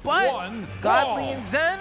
But Godly and Zen,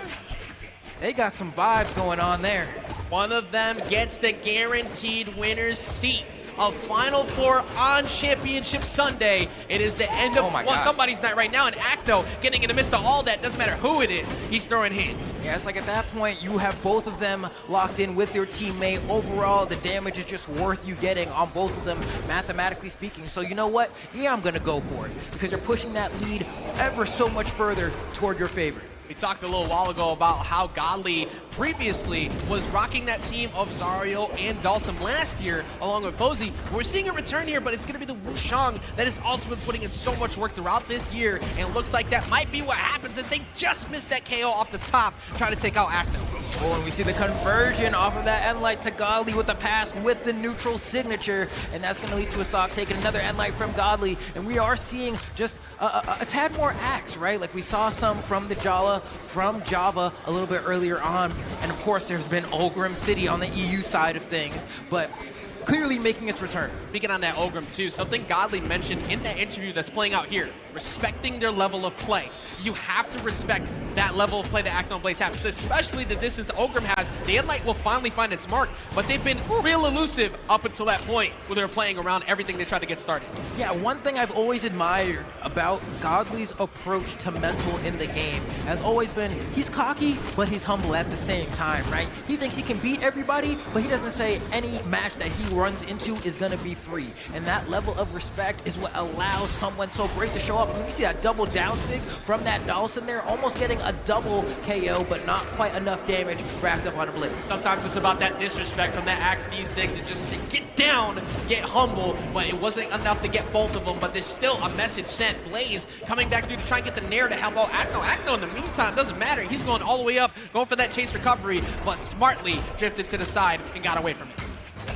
they got some vibes going on there. One of them gets the guaranteed winner's seat of Final Four on Championship Sunday. It is the end of somebody's night right now, and Acno getting in the midst of all that. Doesn't matter who it is, he's throwing hands. Yeah, it's like at that point, you have both of them locked in with your teammate. Overall, the damage is just worth you getting on both of them, mathematically speaking. So you know what? Yeah, I'm gonna go for it, because you're pushing that lead ever so much further toward your favor. We talked a little while ago about how Godly previously was rocking that team of Zario and Dalsum last year along with Fozy. We're seeing a return here, but it's going to be the Wushang that has also been putting in so much work throughout this year, and it looks like that might be what happens as they just missed that KO off the top, trying to take out Acno. Oh, and we see the conversion off of that Endlight to Godly with the pass with the neutral signature, and that's going to lead to a stock taking another Endlight from Godly, and we are seeing just a tad more axe, right? Like we saw some from the Jala, from Java a little bit earlier on, and of course there's been Ulgrim City on the EU side of things, but clearly making its return. Speaking on that Ulgrim too, something Godly mentioned in that interview that's playing out here, respecting their level of play. You have to respect that level of play that Acno and Blaze have, especially the distance Ulgrim has. The Endlight will finally find its mark, but they've been real elusive up until that point where they're playing around everything they tried to get started. Yeah, one thing I've always admired about Godly's approach to mental in the game has always been he's cocky, but he's humble at the same time, right? He thinks he can beat everybody, but he doesn't say any match that he runs into is gonna be free. And that level of respect is what allows someone so great to show up. When you see that double down sig from that Dawson there, almost getting a double KO, but not quite enough damage racked up on a Blaze. Sometimes it's about that disrespect from that Axe D6 to just say, get down, get humble, but it wasn't enough to get both of them, but there's still a message sent. Blaze coming back through to try and get the Nair to help out Acno. Acno in the meantime, doesn't matter. He's going all the way up, going for that chase recovery, but smartly drifted to the side and got away from it.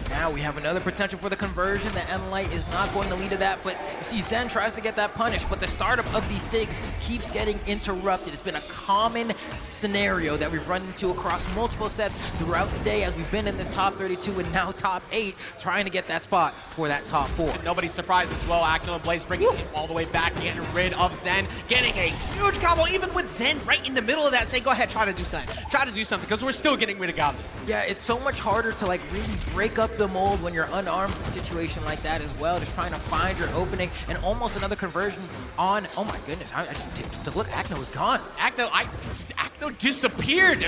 Now we have another potential for the conversion. The Endlight is not going to lead to that, but you see Zen tries to get that punish, but the startup of these SIGs keeps getting interrupted. It's been a common scenario that we've run into across multiple sets throughout the day as we've been in this top 32 and now top 8, trying to get that spot for that top 4. Nobody's surprised as well. Acno and Blaze bringing him all the way back, getting rid of Zen, getting a huge combo, even with Zen right in the middle of that, saying, go ahead, try to do something. Try to do something, because we're still getting rid of Godly. Yeah, it's so much harder to like really break up the mold when you're unarmed in a situation like that as well, just trying to find your opening, and almost another conversion on, oh my goodness, to look, Acno is gone. Acno disappeared,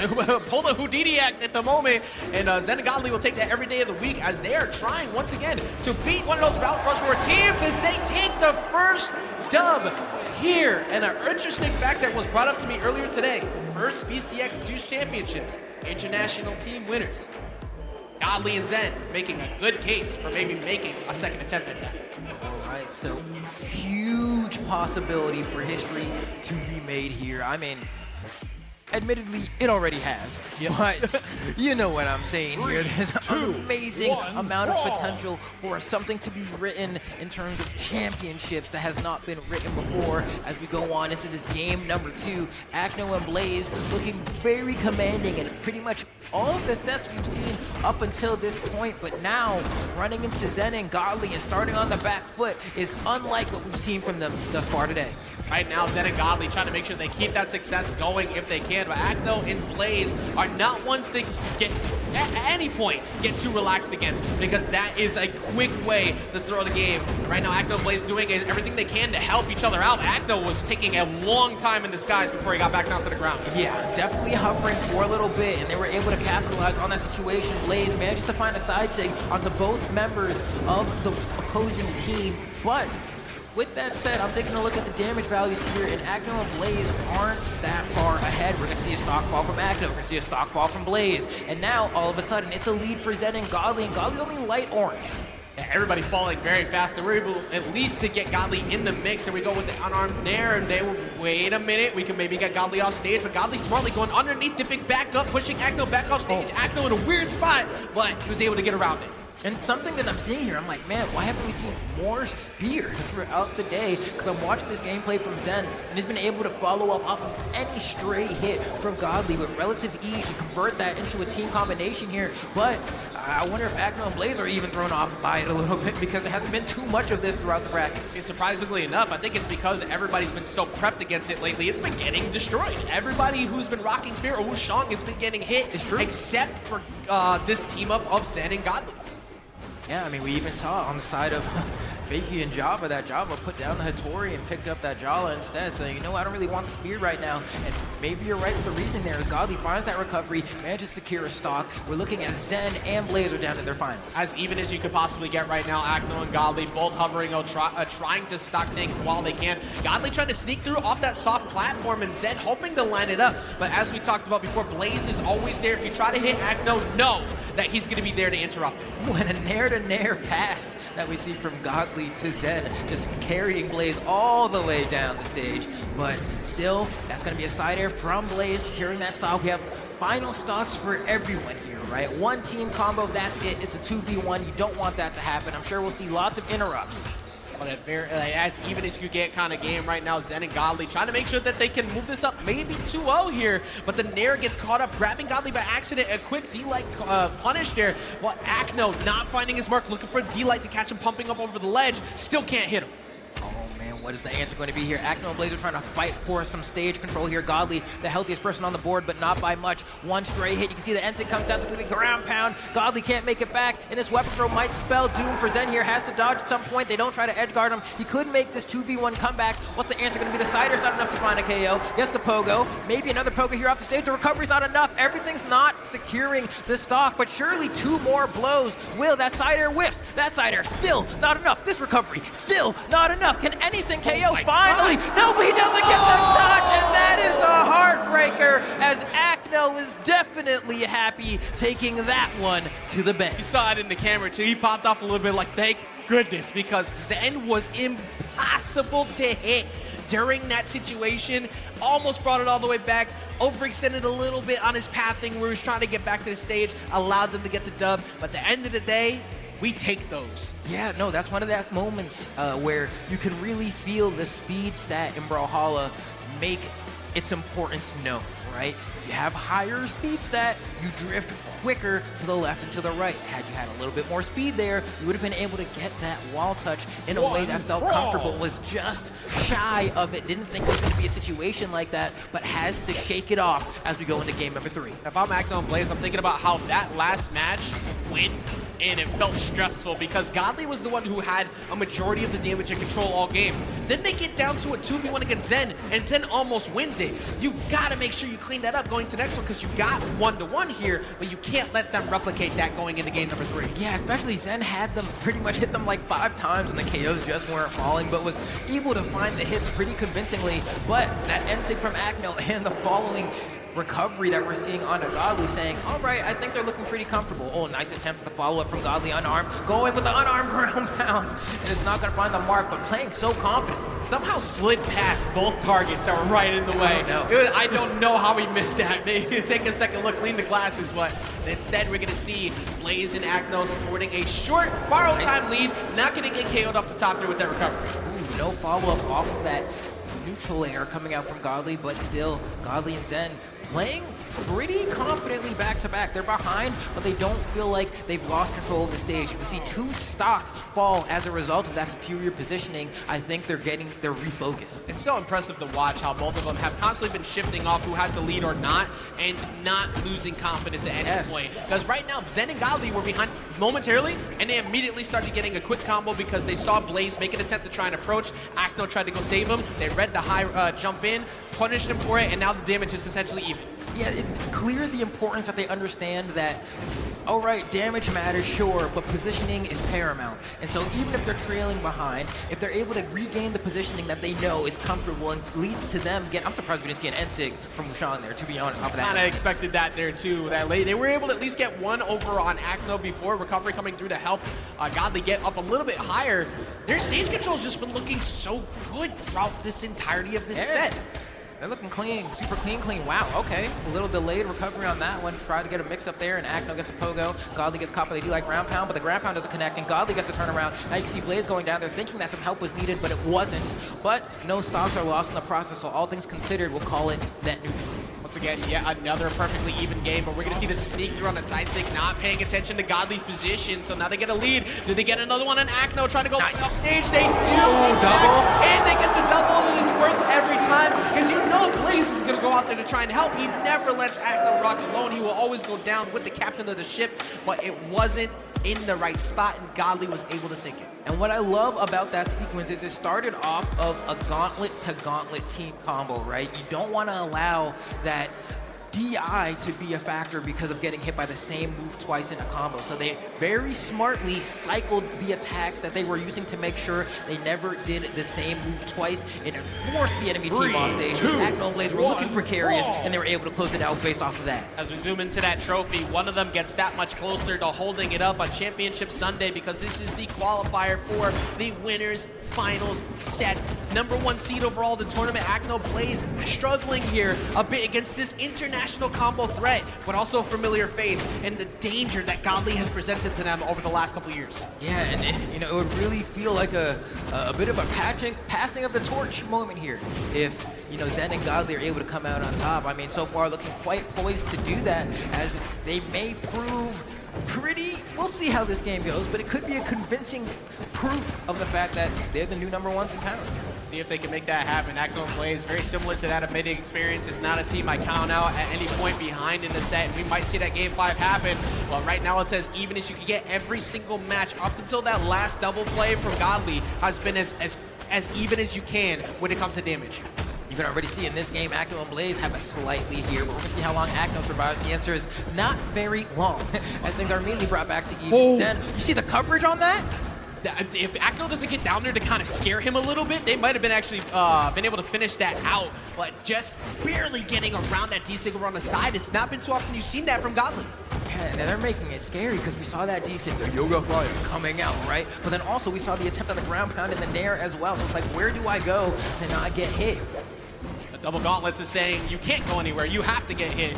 pulled a Houdini act at the moment, and Zen and Godly will take that every day of the week as they are trying once again to beat one of those Route Rush War teams as they take the first dub here. And an interesting fact that was brought up to me earlier today, first BCX 2 championships, international team winners. Godly and Zen making a good case for maybe making a second attempt at that. All right, so huge possibility for history to be made here. I mean, admittedly, it already has, but you know what I'm saying here. There's an amazing amount of potential for something to be written in terms of championships that has not been written before as we go on into this game number 2. Acno and Blaze looking very commanding in pretty much all of the sets we've seen up until this point, but now running into Zen and Godly and starting on the back foot is unlike what we've seen from them thus far today. Right now, Zen and Godly trying to make sure they keep that success going if they can, but Acno and Blaze are not ones to get, at any point, get too relaxed against, because that is a quick way to throw the game. Right now, Acno and Blaze doing everything they can to help each other out. Acno was taking a long time in disguise before he got back down to the ground. Yeah, definitely hovering for a little bit, and they were able to capitalize on that situation. Blaze managed to find a side sig onto both members of the opposing team, but with that said, I'm taking a look at the damage values here, and Acno and Blaze aren't that far ahead. We're going to see a stock fall from Acno, we're going to see a stock fall from Blaze, and now, all of a sudden, it's a lead for Zen and Godly's only light orange. Yeah, everybody falling very fast, and we're able at least to get Godly in the mix, and we go with the unarmed Nair, and they will, wait a minute, we can maybe get Godly off stage, but Godly smartly going underneath, dipping back up, pushing Acno back off stage. Acno in a weird spot, but he was able to get around it. And something that I'm seeing here, I'm like, man, why haven't we seen more spear throughout the day? Because I'm watching this gameplay from Zen, and he's been able to follow up off of any stray hit from Godly with relative ease to convert that into a team combination here. But I wonder if Acno and Blaze are even thrown off by it a little bit, because there hasn't been too much of this throughout the bracket. Surprisingly enough, I think it's because everybody's been so prepped against it lately. It's been getting destroyed. Everybody who's been rocking spear or Wushang has been getting hit, except for this team up of Zen and Godly. Yeah, I mean, we even saw on the side of Fakey and Java, that Java put down the Hattori and picked up that Jala instead, saying, you know, I don't really want the spear right now. And maybe you're right with the reasoning there, as Godly finds that recovery, manages to secure a stock. We're looking at Zen and Blazer down to their finals. As even as you could possibly get right now, Acno and Godly both hovering, trying to stock tank while they can. Godly trying to sneak through off that soft platform, and Zen hoping to line it up. But as we talked about before, Blaze is always there. If you try to hit Acno, know that he's going to be there to interrupt. When a nair-to-nair pass that we see from Godly to Zen, just carrying Blaze all the way down the stage. But still, that's going to be a side air from Blaze, securing that stock. We have final stocks for everyone here, right? One team combo, that's it. It's a 2v1. You don't want that to happen. I'm sure we'll see lots of interrupts. As even as you get kind of game right now, Zen and Godly trying to make sure that they can move this up maybe 2-0 here, but the Nair gets caught up, grabbing Godly by accident. A quick D-Light punish there, while Acno not finding his mark, looking for D-Light to catch him pumping up over the ledge, still can't hit him. What is the answer going to be here? Acno and Blaze are trying to fight for some stage control here. Godly, the healthiest person on the board, but not by much. One stray hit. You can see the Ensign comes down. It's going to be ground pound. Godly can't make it back, and this weapon throw might spell doom for Zen here. Has to dodge at some point. They don't try to edge guard him. He could make this 2v1 comeback. What's the answer going to be? The Cider's not enough to find a KO. Gets the Pogo. Maybe another Pogo here off the stage. The recovery's not enough. Everything's not securing the stock, but surely 2 more blows will. That Cider whiffs. That Cider still not enough. This recovery still not enough. Can anything KO? Finally, nobody doesn't get the touch, and that is a heartbreaker, as Acno is definitely happy taking that one to the bank. You saw it in the camera too. He popped off a little bit like, thank goodness, because Zen was impossible to hit during that situation. Almost brought it all the way back, overextended a little bit on his pathing where he was trying to get back to the stage, allowed them to get the dub, but at the end of the day, we take those. Yeah, no, that's one of those moments where you can really feel the speed stat in Brawlhalla make its importance known, right? If you have higher speed stat, you drift quicker to the left and to the right. Had you had a little bit more speed there, you would have been able to get that wall touch in a way that felt comfortable. Was just shy of it. Didn't think it was going to be a situation like that, but has to shake it off as we go into game number 3. If I'm Acno and Blaze, I'm thinking about how that last match went, and it felt stressful because Godly was the one who had a majority of the damage and control all game. Then they get down to a 2v1 against Zen, and Zen almost wins it. You gotta make sure you clean that up going to the next one, because you got 1-1 here, but you can't let them replicate that going into game number 3. Yeah, especially Zen had them pretty much hit them like 5 times, and the KOs just weren't falling, but was able to find the hits pretty convincingly. But that N-Sig from Acno and the following recovery that we're seeing on Godly, saying, all right, I think they're looking pretty comfortable. Oh, nice attempts at the follow-up from Godly unarmed, going with the unarmed ground pound, and it's not going to find the mark, but playing so confident. Somehow slid past both targets that were right in the way. I don't know how he missed that. Maybe take a second look, clean the glasses, but instead we're going to see Blaze and Acno sporting a short borrow time lead, not going to get KO'd off the top there with that recovery. Ooh, no follow-up off of that neutral air coming out from Godly, but still, Godly and Zen playing pretty confidently back-to-back. They're behind, but they don't feel like they've lost control of the stage. We see 2 stocks fall as a result of that superior positioning. I think they're getting their refocus. It's so impressive to watch how both of them have constantly been shifting off who has the lead or not, and not losing confidence at any point. Because right now, Zen and Godly were behind momentarily, and they immediately started getting a quick combo because they saw Blaze make an attempt to try and approach. Acno tried to go save him. They read the high jump in, punished him for it, and now the damage is essentially even. Yeah, it's clear the importance that they understand that, all right, damage matters, sure, but positioning is paramount. And so even if they're trailing behind, if they're able to regain the positioning that they know is comfortable and leads to them I'm surprised we didn't see an N-Sig from Wushang there, to be honest, off of that. Kind of expected that there too. That late, they were able to at least get one over on Acno before recovery coming through to help Godly get up a little bit higher. Their stage control's just been looking so good throughout this entirety of this set. They're looking clean, super clean. Wow, okay. A little delayed recovery on that one. Tried to get a mix up there, and Acno gets a pogo. Godly gets caught by the D-like ground pound, but the ground pound doesn't connect, and Godly gets to turn around. Now you can see Blaze going down there, thinking that some help was needed, but it wasn't. But no stocks are lost in the process, so all things considered, we'll call it net neutral. Once again, yet another perfectly even game, but we're going to see the sneak through on that side stick, not paying attention to Godly's position, so now they get a lead. Do they get another one on Acno trying to go off stage? They do. Double. And they get the double, and it is worth every time, because you know Blaze is going to go out there to try and help. He never lets Acno rock alone. He will always go down with the captain of the ship, but it wasn't in the right spot, and Godly was able to sink it. And what I love about that sequence is it started off of a gauntlet-to-gauntlet team combo, right? You don't want to allow that DI to be a factor because of getting hit by the same move twice in a combo. So they very smartly cycled the attacks that they were using to make sure they never did the same move twice and forced the enemy team off stage. Acno and Blaze were looking precarious, and they were able to close it out based off of that. As we zoom into that trophy, one of them gets that much closer to holding it up on Championship Sunday, because this is the qualifier for the winners finals set. #1 seed overall the tournament. Acno Blaze struggling here a bit against this international combo threat, but also a familiar face and the danger that Godly has presented to them over the last couple years. Yeah, and it would really feel like a bit of a passing of the torch moment here if Zen and Godly are able to come out on top. I mean, so far looking quite poised to do that, as they may prove we'll see how this game goes, but it could be a convincing proof of the fact that they're the new #1s in town. See if they can make that happen. Acno plays very similar to that of Mid Experience. It's not a team I count out at any point behind in the set. We might see that game 5 happen, but right now it's as even as you can get. Every single match up until that last double play from Godly has been as even as you can when it comes to damage. You can already see in this game, Acno and Blaze have a slight lead here, but we're gonna see how long Acno survives. The answer is not very long, as things are immediately brought back to even. Zen, you see the coverage on that? If Acno doesn't get down there to kind of scare him a little bit, they might have been actually been able to finish that out, but just barely getting around that D-Sig on the side. It's not been too often you've seen that from Godly. Yeah, and they're making it scary because we saw that D-Sig, the Yoga Fire, coming out, right? But then also we saw the attempt on the ground pound in the Nair as well, so it's like, where do I go to not get hit? Double Gauntlets is saying you can't go anywhere, you have to get hit.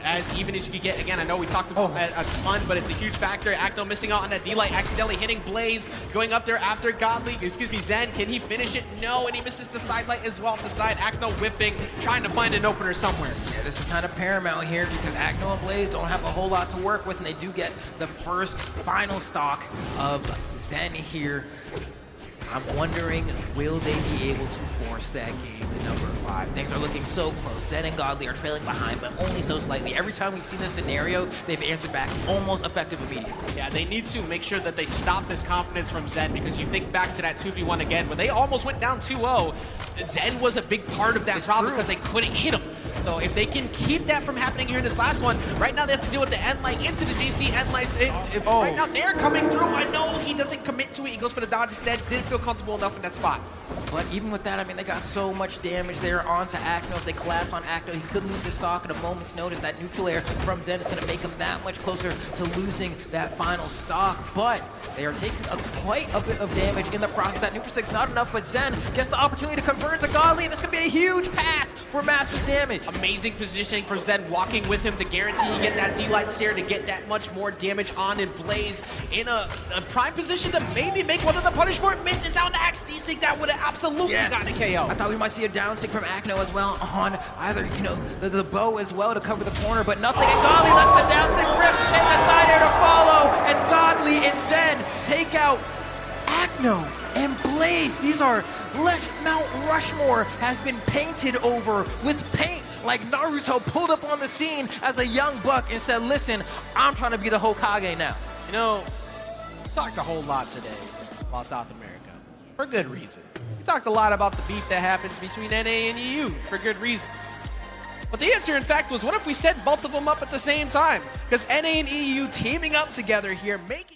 As even as you can get, again, I know we talked about that a ton, but it's a huge factor. Acno missing out on that D-Light, accidentally hitting Blaze, going up there after Zen. Can he finish it? No, and he misses the side light as well off the side. Acno whipping, trying to find an opener somewhere. Yeah, this is kind of paramount here because Acno and Blaze don't have a whole lot to work with, and they do get the first final stock of Zen here. I'm wondering, will they be able to force that game to #5? Things are looking so close. Zen and Godly are trailing behind, but only so slightly. Every time we've seen this scenario, they've answered back almost effective immediately. Yeah, they need to make sure that they stop this confidence from Zen, because you think back to that 2v1 again, when they almost went down 2-0, Zen was a big part of that problem because they couldn't hit him. So if they can keep that from happening here in this last one, right now they have to deal with the end light into the GC end lights. Right now they're coming through. I know he doesn't commit to it. He goes for the dodge instead. Didn't feel comfortable enough in that spot. But even with that, I mean, they got so much damage there onto Acno. If they collapse on Acno, he could lose his stock at a moment's notice. That neutral air from Zen is going to make him that much closer to losing that final stock. But they are taking quite a bit of damage in the process. That neutral stick's not enough, but Zen gets the opportunity to convert to Godly, and this could be a huge pass for massive damage. Amazing positioning from Zen, walking with him to guarantee you get that D-Light Stare to get that much more damage on, and Blaze in a prime position to maybe make one of the punish for it. Misses out on the Axe D-Sig. That would have absolutely gotten a KO. I thought we might see a down sig from Acno as well on either, the bow as well to cover the corner, but nothing. And Godly lets the down sig rip and the side air to follow, and Godly and Zen take out Acno and Blaze. These are Mount Rushmore has been painted over with paint, like Naruto pulled up on the scene as a young buck and said, listen, I'm trying to be the Hokage now. We talked a whole lot today about South America, for good reason. We talked a lot about the beef that happens between NA and EU, for good reason. But the answer, in fact, was what if we set both of them up at the same time? Because NA and EU teaming up together here, making